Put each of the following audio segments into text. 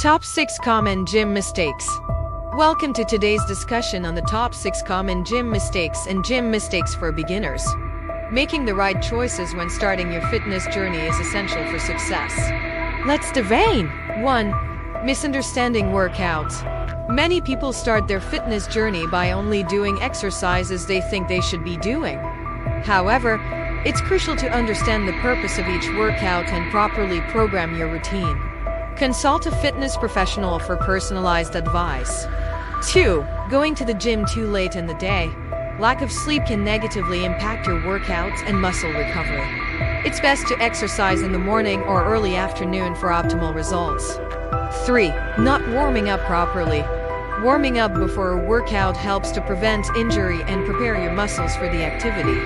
Top 6 Common Gym Mistakes. Welcome to today's discussion on the top 6 common gym mistakes and gym mistakes for beginners. Making the right choices when starting your fitness journey is essential for success. Let's dive in. 1. Misunderstanding workouts. Many people start their fitness journey by only doing exercises they think they should be doing. However, it's crucial to understand the purpose of each workout and properly program your routine. Consult a fitness professional for personalized advice. 2. Going to the gym too late in the day. Lack of sleep can negatively impact your workouts and muscle recovery. It's best to exercise in the morning or early afternoon for optimal results. 3. Not warming up properly. Warming up before a workout helps to prevent injury and prepare your muscles for the activity.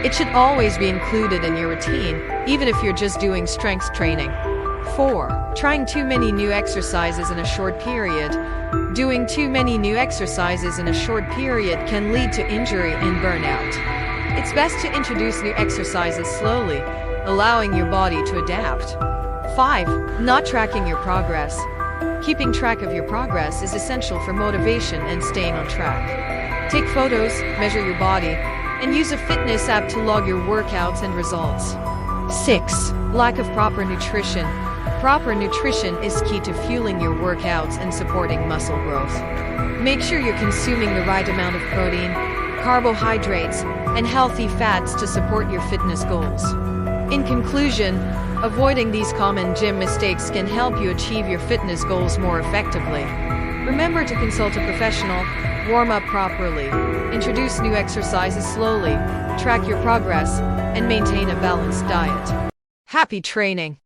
It should always be included in your routine, even if you're just doing strength training. 4. Trying too many new exercises in a short period. Doing too many new exercises in a short period can lead to injury and burnout. It's best to introduce new exercises slowly, allowing your body to adapt. 5. Not tracking your progress. Keeping track of your progress is essential for motivation and staying on track. Take photos, measure your body, and use a fitness app to log your workouts and results. 6. Lack of proper nutrition. Proper nutrition is key to fueling your workouts and supporting muscle growth. Make sure you're consuming the right amount of protein, carbohydrates, and healthy fats to support your fitness goals. In conclusion, avoiding these common gym mistakes can help you achieve your fitness goals more effectively. Remember to consult a professional, warm up properly, introduce new exercises slowly, track your progress, and maintain a balanced diet. Happy training!